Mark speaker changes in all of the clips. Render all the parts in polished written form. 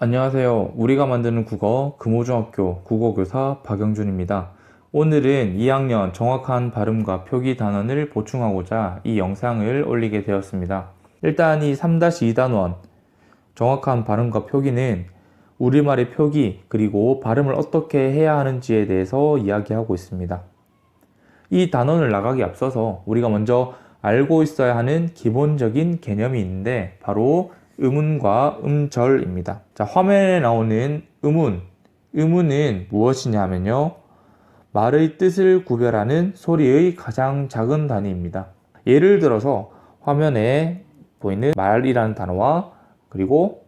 Speaker 1: 안녕하세요. 우리가 만드는 국어 금호중학교 국어교사 박영준입니다. 오늘은 2학년 정확한 발음과 표기 단원을 보충하고자 이 영상을 올리게 되었습니다. 일단 이 3-2 단원 정확한 발음과 표기는 우리말의 표기 그리고 발음을 어떻게 해야 하는지에 대해서 이야기하고 있습니다. 이 단원을 나가기 앞서서 우리가 먼저 알고 있어야 하는 기본적인 개념이 있는데 바로 음운과 음절입니다. 자, 화면에 나오는 음운은 무엇이냐 하면요. 말의 뜻을 구별하는 소리의 가장 작은 단위입니다. 예를 들어서 화면에 보이는 말이라는 단어와 그리고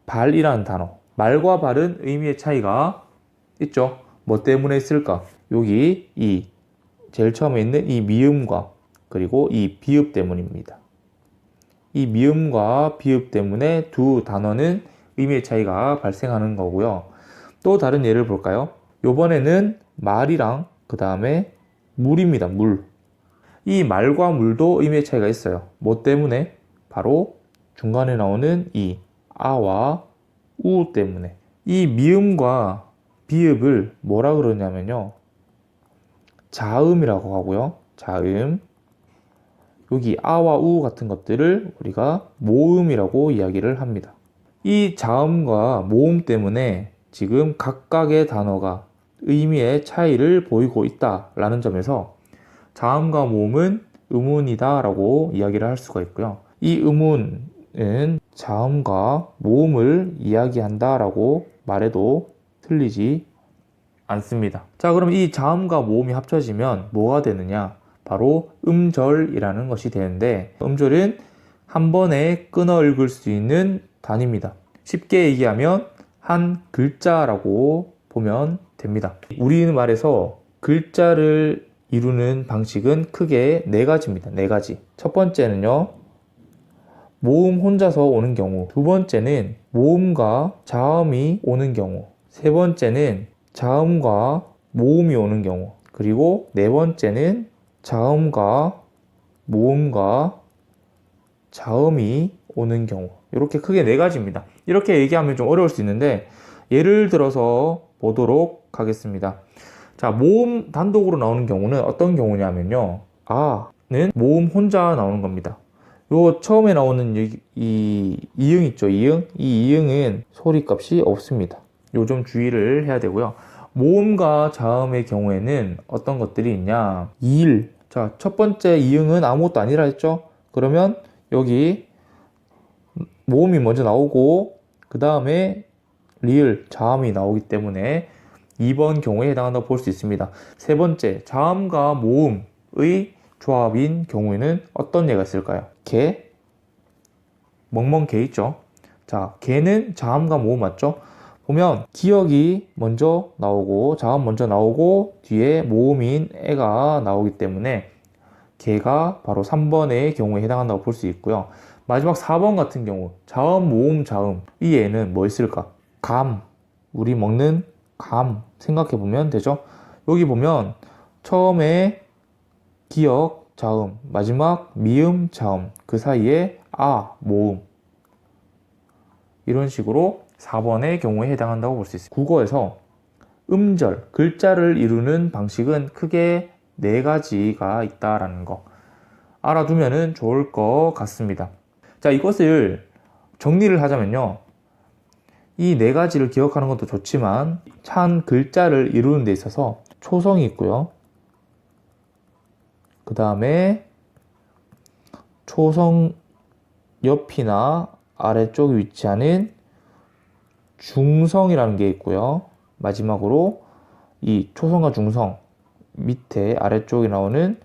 Speaker 1: 발이라는 단어. 말과 발은 의미의 차이가 있죠. 뭐 때문에 있을까? 여기 이 제일 처음에 있는 이 미음과 그리고 이 비읍 때문입니다. 이 미음과 비읍 때문에 두 단어는 의미의 차이가 발생하는 거고요. 또 다른 예를 볼까요? 요번에는 말이랑 그 다음에 물입니다. 물. 이 말과 물도 의미의 차이가 있어요. 뭐 때문에? 바로 중간에 나오는 이 아와 우 때문에. 이 미음과 비읍을 뭐라 그러냐면요. 자음이라고 하고요. 자음. 여기 아와 우 같은 것들을 우리가 모음이라고 이야기를 합니다. 이 자음과 모음 때문에 지금 각각의 단어가 의미의 차이를 보이고 있다라는 점에서 자음과 모음은 음운이다 라고 이야기를 할 수가 있고요. 이 음운은 자음과 모음을 이야기한다 라고 말해도 틀리지 않습니다. 자, 그럼 이 자음과 모음이 합쳐지면 뭐가 되느냐? 바로 음절이라는 것이 되는데 음절은 한 번에 끊어 읽을 수 있는 단위입니다. 쉽게 얘기하면 한 글자라고 보면 됩니다. 우리말에서 글자를 이루는 방식은 크게 네 가지입니다. 네 가지. 첫 번째는요. 모음 혼자서 오는 경우. 두 번째는 모음과 자음이 오는 경우. 세 번째는 자음과 모음이 오는 경우. 그리고 네 번째는 자음과 모음과 자음이 오는 경우. 이렇게 크게 네 가지입니다. 이렇게 얘기하면 좀 어려울 수 있는데 예를 들어서 보도록 하겠습니다. 자, 모음 단독으로 나오는 경우는 어떤 경우냐면요. 아는 모음 혼자 나오는 겁니다. 요 처음에 나오는 이 이응 있죠, 이응? 이 이응은 소리값이 없습니다. 요 좀 주의를 해야 되고요. 모음과 자음의 경우에는 어떤 것들이 있냐? 이일. 자, 첫 번째 이응은 아무것도 아니라 했죠? 그러면 여기 모음이 먼저 나오고 그 다음에 리을, 자음이 나오기 때문에 2번 경우에 해당한다고 볼 수 있습니다. 세 번째, 자음과 모음의 조합인 경우에는 어떤 예가 있을까요? 개, 멍멍개 있죠? 자, 개는 자음과 모음 맞죠? 보면 기역이 먼저 나오고 자음 먼저 나오고 뒤에 모음인 애가 나오기 때문에 개가 바로 3번의 경우에 해당한다고 볼 수 있고요. 마지막 4번 같은 경우 자음, 모음, 자음 이 애는 뭐 있을까? 감, 우리 먹는 감 생각해 보면 되죠. 여기 보면 처음에 기역, 자음, 마지막 미음, 자음 그 사이에 아, 모음 이런 식으로 4번의 경우에 해당한다고 볼 수 있습니다. 국어에서 음절, 글자를 이루는 방식은 크게 네 가지가 있다라는 거 알아두면 좋을 것 같습니다. 자, 이것을 정리를 하자면요. 이 네 가지를 기억하는 것도 좋지만 한 글자를 이루는 데 있어서 초성이 있고요. 그 다음에 초성 옆이나 아래쪽에 위치하는 중성이라는 게 있고요. 마지막으로 이 초성과 중성 밑에 아래쪽에 나오는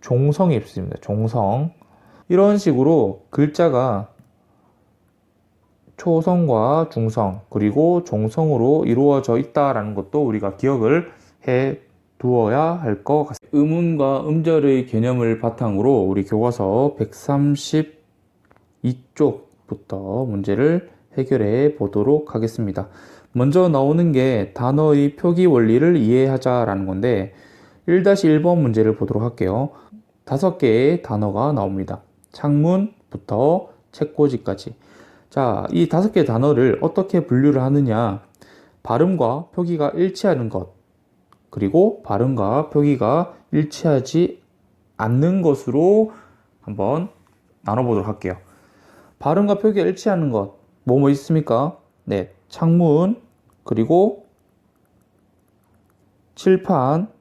Speaker 1: 종성이 있습니다. 종성. 이런 식으로 글자가 초성과 중성 그리고 종성으로 이루어져 있다라는 것도 우리가 기억을 해 두어야 할 것 같습니다. 음운과 음절의 개념을 바탕으로 우리 교과서 132쪽부터 문제를 해결해 보도록 하겠습니다. 먼저 나오는 게 단어의 표기 원리를 이해하자라는 건데 1-1번 문제를 보도록 할게요. 5개의 단어가 나옵니다. 창문부터 책꽂이까지. 자, 이 5개의 단어를 어떻게 분류를 하느냐. 발음과 표기가 일치하는 것, 그리고 발음과 표기가 일치하지 않는 것으로 한번 나눠보도록 할게요. 발음과 표기가 일치하는 것, 뭐 있습니까? 네, 창문, 그리고 칠판,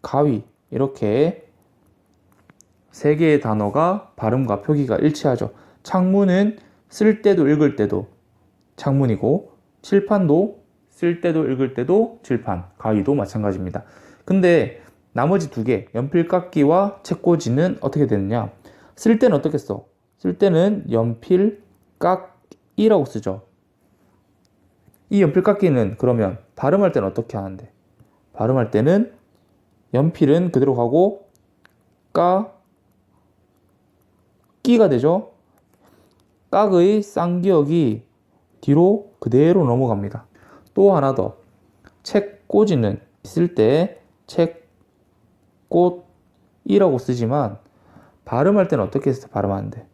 Speaker 1: 가위, 이렇게 3개의 단어가 발음과 표기가 일치하죠. 창문은 쓸 때도 읽을 때도 창문이고, 칠판도 쓸 때도 읽을 때도 칠판, 가위도 마찬가지입니다. 근데 나머지 2개, 연필깎이와 책꽂이는 어떻게 되느냐? 쓸 때는 어떻게 써? 쓸 때는 연필깎이라고 쓰죠. 이 연필깎이는 그러면 발음할 때는 어떻게 하는데? 발음할 때는 연필은 그대로 가고 끼가 되죠. 깍의 쌍기역이 뒤로 그대로 넘어갑니다. 또 하나 더, 책꽂이는 쓸 때 책꽃이라고 쓰지만 발음할 때는 어떻게 해서 발음하는데?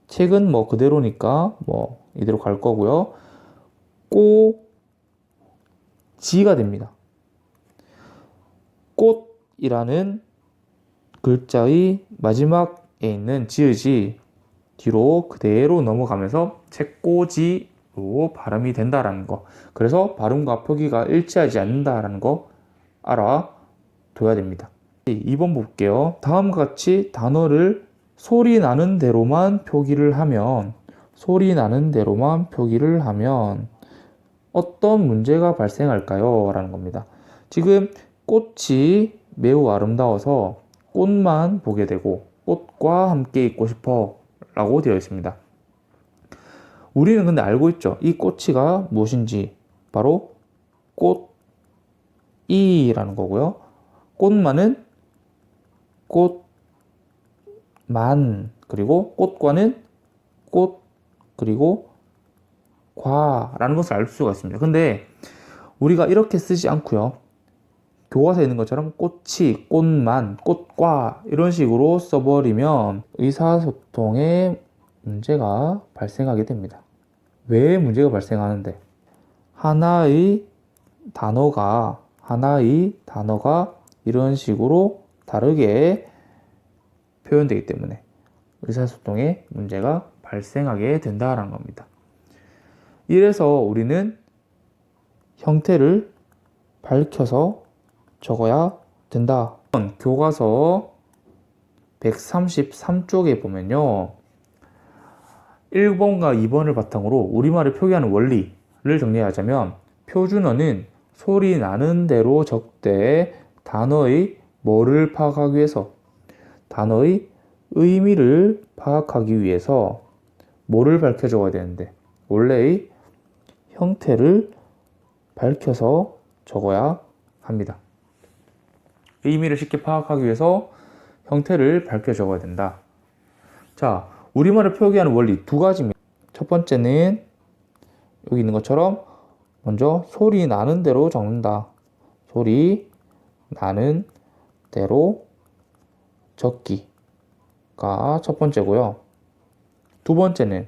Speaker 1: 책은 뭐 그대로니까 뭐 이대로 갈 거고요. 꽃지가 됩니다. 꽃이라는 글자의 마지막에 있는 지읒이 뒤로 그대로 넘어가면서 책꽂이로 발음이 된다라는 거. 그래서 발음과 표기가 일치하지 않는다라는 거 알아둬야 됩니다. 2번 볼게요. 다음과 같이 단어를 소리 나는 대로만 표기를 하면 어떤 문제가 발생할까요? 라는 겁니다. 지금 꽃이 매우 아름다워서 꽃만 보게 되고 꽃과 함께 있고 싶어 라고 되어 있습니다. 우리는 근데 알고 있죠. 이 꽃이가 무엇인지. 바로 꽃이라는 거고요. 꽃만은 꽃만, 그리고 꽃과는 꽃, 그리고 과라는 것을 알 수가 있습니다. 근데 우리가 이렇게 쓰지 않고요. 교과서에 있는 것처럼 꽃이, 꽃만, 꽃과 이런 식으로 써버리면 의사소통에 문제가 발생하게 됩니다. 왜 문제가 발생하는데? 하나의 단어가 이런 식으로 다르게 표현되기 때문에 의사소통에 문제가 발생하게 된다는 겁니다. 이래서 우리는 형태를 밝혀서 적어야 된다. 교과서 133쪽에 보면요. 1번과 2번을 바탕으로 우리말을 표기하는 원리를 정리하자면, 표준어는 소리 나는 대로 적되 단어의 뭐를 파악하기 위해서? 단어의 의미를 파악하기 위해서 뭐를 밝혀 적어야 되는데? 원래의 형태를 밝혀서 적어야 합니다. 의미를 쉽게 파악하기 위해서 형태를 밝혀 적어야 된다. 자, 우리말을 표기하는 원리 2가지입니다. 첫 번째는 여기 있는 것처럼 먼저 소리 나는 대로 적는다. 소리 나는 대로 적기가 첫 번째고요. 2번째는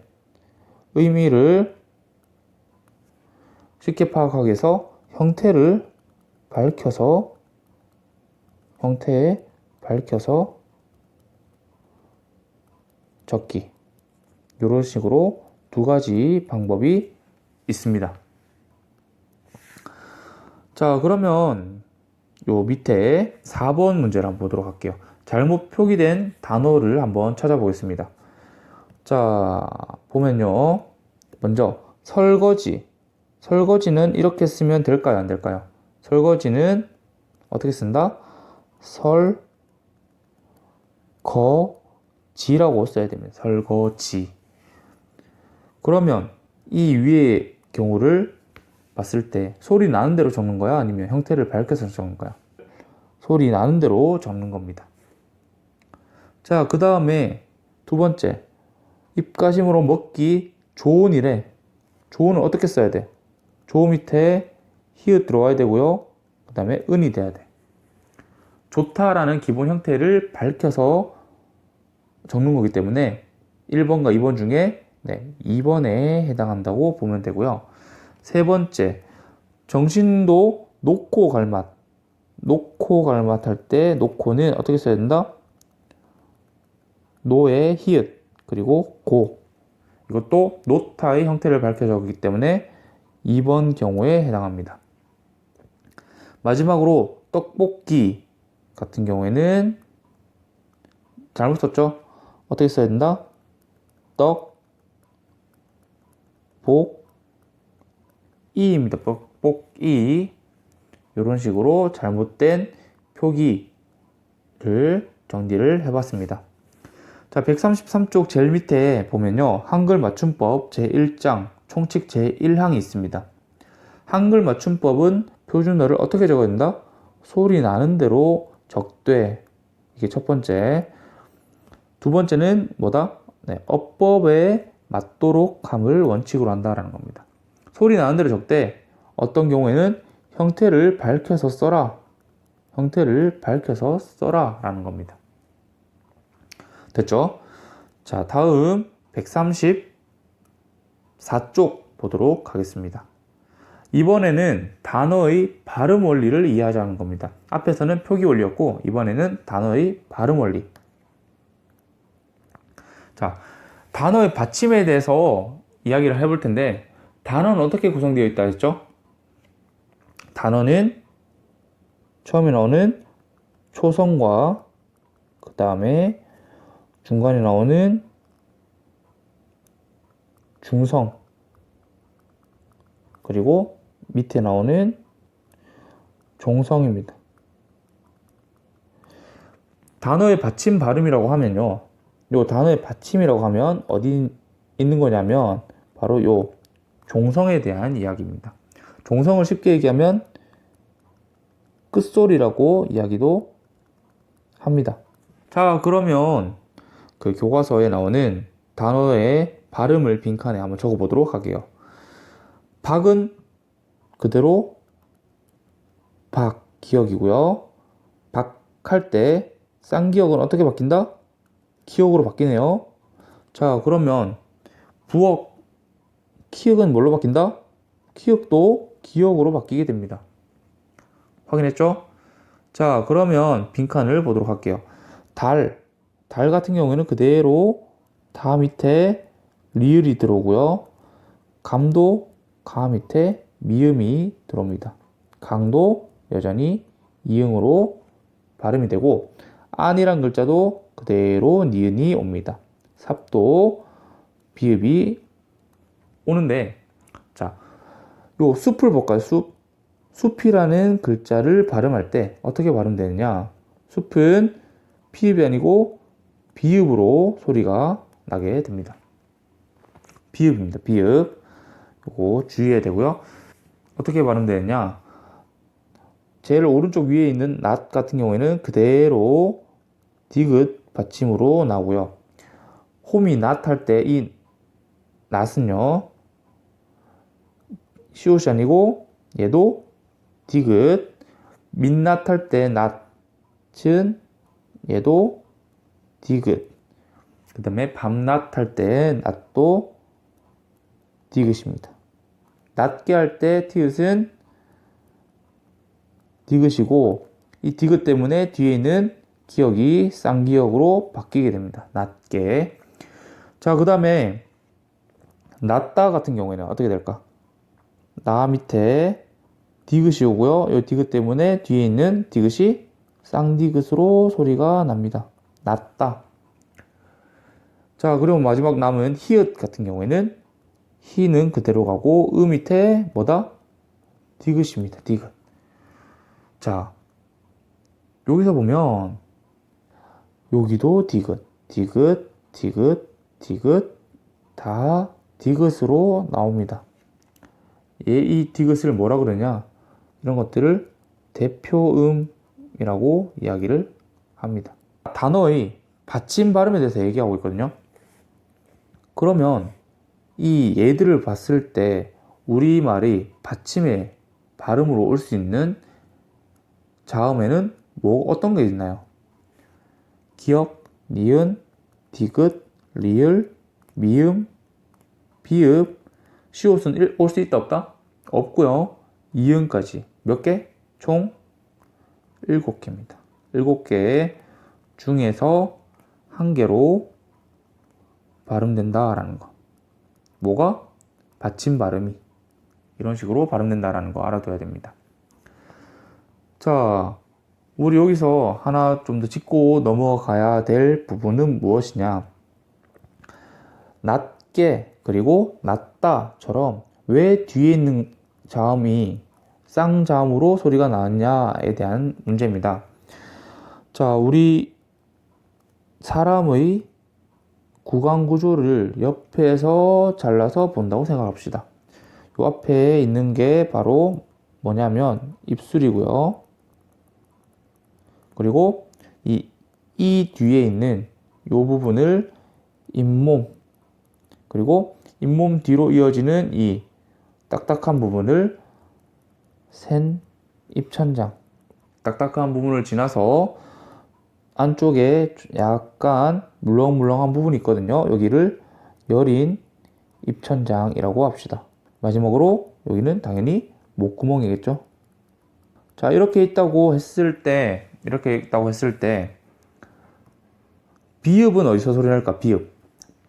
Speaker 1: 의미를 쉽게 파악하기 위해서 형태에 밝혀서 적기. 이런 식으로 2가지 방법이 있습니다. 자, 그러면 요 밑에 4번 문제를 한번 보도록 할게요. 잘못 표기된 단어를 한번 찾아보겠습니다. 자, 보면요. 먼저 설거지는 이렇게 쓰면 될까요? 안 될까요? 설거지는 어떻게 쓴다? 설거지라고 써야 됩니다. 설거지. 그러면 이 위의 경우를 봤을 때 소리 나는 대로 적는 거야? 아니면 형태를 밝혀서 적는 거야? 소리 나는 대로 적는 겁니다. 자, 그 다음에 2번째. 입가심으로 먹기 좋은이래. 좋은은 어떻게 써야 돼? 조 밑에 히읗 들어와야 되고요. 그 다음에 은이 돼야 돼. 좋다라는 기본 형태를 밝혀서 적는 거기 때문에 1번과 2번 중에 네, 2번에 해당한다고 보면 되고요. 세 번째, 정신도 놓고 갈 맛. 놓고 갈 맛 할 때 놓고는 어떻게 써야 된다? 노의 히읗 그리고 고. 이것도 노타의 형태를 밝혀주기 때문에 2번 경우에 해당합니다. 마지막으로 떡볶이 같은 경우에는 잘못 썼죠? 어떻게 써야 된다? 떡, 복, 이입니다. 떡볶이. 이런 식으로 잘못된 표기를 정리를 해봤습니다. 자, 133쪽 제일 밑에 보면요. 한글 맞춤법 제1장 총칙 제1항이 있습니다. 한글 맞춤법은 표준어를 어떻게 적어야 된다? 소리 나는 대로 적되. 이게 첫 번째. 두 번째는 뭐다? 네, 어법에 맞도록 함을 원칙으로 한다라는 겁니다. 소리 나는 대로 적되 어떤 경우에는 형태를 밝혀서 써라. 형태를 밝혀서 써라 라는 겁니다. 됐죠? 자, 다음 134쪽 보도록 하겠습니다. 이번에는 단어의 발음 원리를 이해하자는 겁니다. 앞에서는 표기 원리였고 이번에는 단어의 발음 원리. 자, 단어의 받침에 대해서 이야기를 해볼 텐데 단어는 어떻게 구성되어 있다 했죠? 단어는 처음에 나오는 초성과 그 다음에 중간에 나오는 중성 그리고 밑에 나오는 종성입니다. 단어의 받침 발음이라고 하면요. 요 단어의 받침이라고 하면 어디 있는 거냐면 바로 요 종성에 대한 이야기입니다. 종성을 쉽게 얘기하면 끝소리라고 이야기도 합니다. 자, 그러면 그 교과서에 나오는 단어의 발음을 빈칸에 한번 적어 보도록 할게요. 박은 그대로 박, 기억이고요. 박 할 때 쌍기역은 어떻게 바뀐다? 기역으로 바뀌네요. 자, 그러면 부억, 키읔은 뭘로 바뀐다? 키읔도 기역으로 바뀌게 됩니다. 확인했죠? 자, 그러면 빈칸을 보도록 할게요. 달 같은 경우에는 그대로 다 밑에 리을이 들어오고요. 감도 가 밑에 미음이 들어옵니다. 강도 여전히 이응으로 발음이 되고 안이란 글자도 그대로 니은이 옵니다. 삽도 비읍이 오는데 자, 요 숲을 볼까요? 숲이라는 글자를 발음할 때 어떻게 발음되느냐? 숲은 피읍이 아니고 비읍으로 소리가 나게 됩니다. 비읍입니다. 비읍. 요거 주의해야 되고요. 어떻게 발음되느냐? 제일 오른쪽 위에 있는 낫 같은 경우에는 그대로 디귿 받침으로 나오고요. 홈이 낫 할 때 이 낫은요. 시옷이 아니고 얘도 디귿. 민낫 할 때 낫은 얘도 디귿. 그 다음에 밤낮 할 때 낫도 디귿입니다. 낮게 할 때 티읕은 디귿이고 이 디귿 때문에 뒤에 있는 기역이 쌍기역으로 바뀌게 됩니다. 낮게. 자, 그 다음에 낮다 같은 경우에는 어떻게 될까? 나 밑에 디귿이 오고요. 이 디귿 때문에 뒤에 있는 디귿이 쌍디귿으로 소리가 납니다. 낮다. 자, 그리고 마지막 남은 히읗 같은 경우에는 히는 그대로 가고 밑에 뭐다? 디귿입니다. 디귿. 자, 여기서 보면 여기도 디귿, 디귿, 디귿, 디귿 다 디귿으로 나옵니다. 이 디귿을 뭐라 그러냐? 이런 것들을 대표음이라고 이야기를 합니다. 단어의 받침 발음에 대해서 얘기하고 있거든요. 그러면 이 얘들을 봤을 때 우리말이 받침의 발음으로 올 수 있는 자음에는 어떤 게 있나요? 기역, 니은, 디귿, 리을, 미음, 비읍, 시옷은 올 수 있다 없다? 없고요. 이응까지 몇 개? 총 7개입니다. 7개 중에서 한 개로 발음된다라는 거. 뭐가? 받침 발음이 이런 식으로 발음된다라는 거 알아둬야 됩니다. 자, 우리 여기서 하나 좀 더 짚고 넘어가야 될 부분은 무엇이냐? 낮게 그리고 낮다처럼 왜 뒤에 있는 자음이 쌍자음으로 소리가 나느냐에 대한 문제입니다. 자, 우리 사람의 구강 구조를 옆에서 잘라서 본다고 생각합시다. 이 앞에 있는 게 바로 뭐냐면 입술이고요. 그리고 이 뒤에 있는 이 부분을 잇몸, 그리고 잇몸 뒤로 이어지는 이 딱딱한 부분을 센 입천장, 딱딱한 부분을 지나서 안쪽에 약간 물렁물렁한 부분이 있거든요. 여기를 여린 입천장이라고 합시다. 마지막으로 여기는 당연히 목구멍이겠죠. 자, 이렇게 있다고 했을 때 비읍은 어디서 소리 날까? 비읍.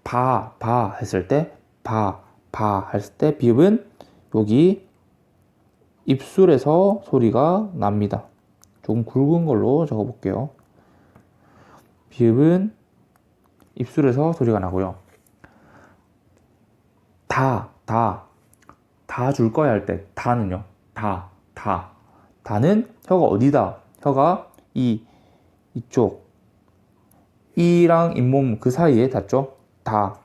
Speaker 1: 바 했을 때 바 했을 때 비읍은 여기 입술에서 소리가 납니다. 조금 굵은 걸로 적어 볼게요. 비읍은 입술에서 소리가 나고요. 다 줄 거야 할 때 다는요. 다는 혀가 어디다? 혀가 이쪽 이랑 잇몸 그 사이에 닿죠. 다.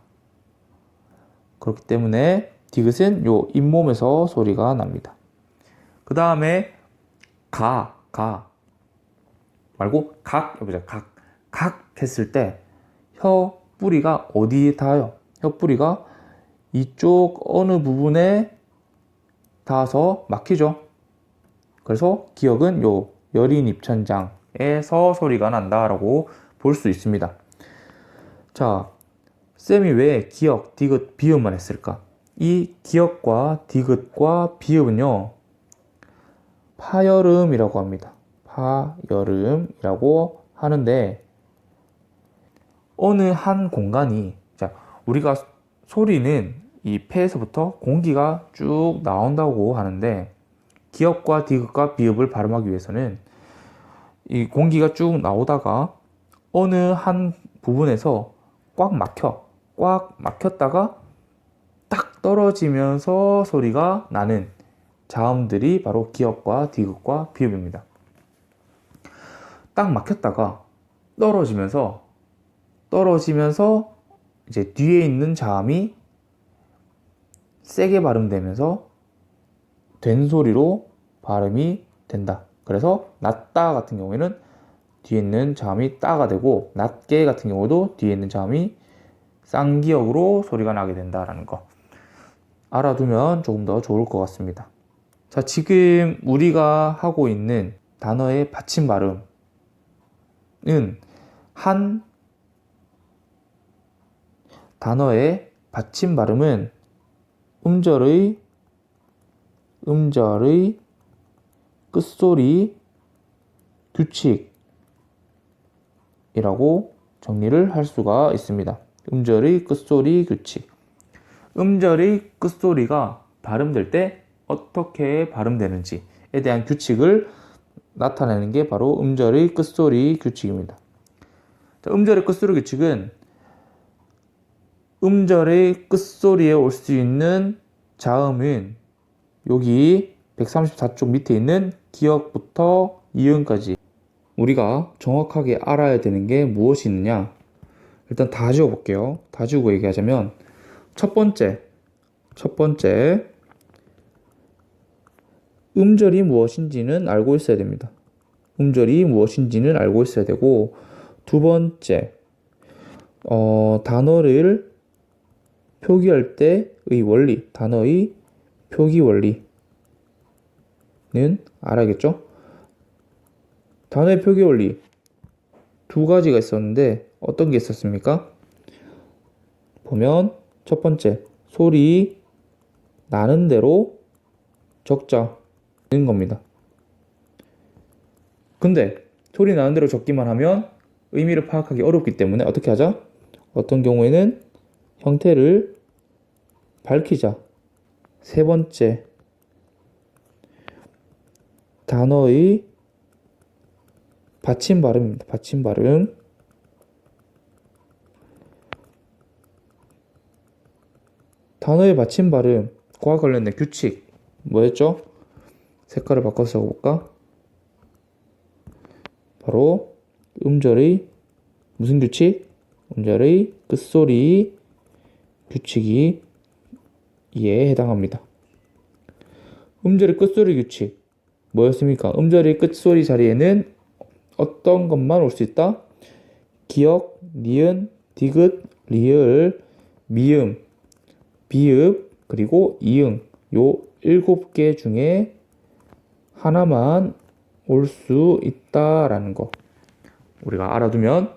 Speaker 1: 그렇기 때문에 디귿은 요 잇몸에서 소리가 납니다. 그 다음에 가 말고 각 해보자. 각 했을 때 혀 뿌리가 어디에 닿아요? 혀 뿌리가 이쪽 어느 부분에 닿아서 막히죠. 그래서 기억은 요 여린 입천장에서 소리가 난다라고 볼 수 있습니다. 자, 쌤이 왜 기역, 디귿, 비읍만 했을까? 이 기역과 디귿과 비읍은요, 파여름이라고 합니다. 파여름이라고 하는데, 어느 한 공간이, 자, 우리가 소리는 이 폐에서부터 공기가 쭉 나온다고 하는데, 기역과 디귿과 비읍을 발음하기 위해서는 이 공기가 쭉 나오다가 어느 한 부분에서 꽉 막혔다가 딱 떨어지면서 소리가 나는 자음들이 바로 기역과 디귿과 비읍입니다. 딱 막혔다가 떨어지면서 이제 뒤에 있는 자음이 세게 발음되면서 된 소리로 발음이 된다. 그래서 낮다 같은 경우에는 뒤에 있는 자음이 따가 되고, 낮게 같은 경우도 뒤에 있는 자음이 쌍기역으로 소리가 나게 된다라는 거 알아두면 조금 더 좋을 것 같습니다. 자, 지금 우리가 하고 있는 단어의 받침 발음은 한 단어의 받침 발음은 음절의 끝소리 규칙이라고 정리를 할 수가 있습니다. 음절의 끝소리 규칙. 음절의 끝소리가 발음될 때 어떻게 발음되는지에 대한 규칙을 나타내는 게 바로 음절의 끝소리 규칙입니다. 자, 음절의 끝소리 규칙은 음절의 끝소리에 올 수 있는 자음은 여기 134쪽 밑에 있는 기역부터 이응까지 우리가 정확하게 알아야 되는 게 무엇이 있느냐. 일단 다 지워볼게요. 다 지우고 얘기하자면 첫 번째 음절이 무엇인지는 알고 있어야 됩니다. 음절이 무엇인지는 알고 있어야 되고, 두 번째 단어를 표기할 때의 원리, 단어의 표기 원리는 알아야겠죠? 단어의 표기 원리 두 가지가 있었는데 어떤 게 있었습니까? 보면 첫 번째 소리 나는 대로 적자는 겁니다. 근데 소리 나는 대로 적기만 하면 의미를 파악하기 어렵기 때문에 어떻게 하자? 어떤 경우에는 형태를 밝히자. 세 번째, 단어의 받침 발음입니다. 받침 발음. 단어의 받침 발음과 관련된 규칙 뭐였죠? 색깔을 바꿔서 적어볼까? 바로 음절의 무슨 규칙? 음절의 끝소리 규칙이 이에 해당합니다. 음절의 끝소리 규칙 뭐였습니까? 음절의 끝소리 자리에는 어떤 것만 올 수 있다? 기역, 니은, 디귿, 리을, 미음, 비읍, 그리고 이응 요 7개 중에 하나만 올 수 있다라는 거 우리가 알아두면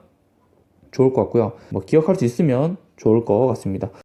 Speaker 1: 좋을 것 같고요. 뭐 기억할 수 있으면 좋을 것 같습니다.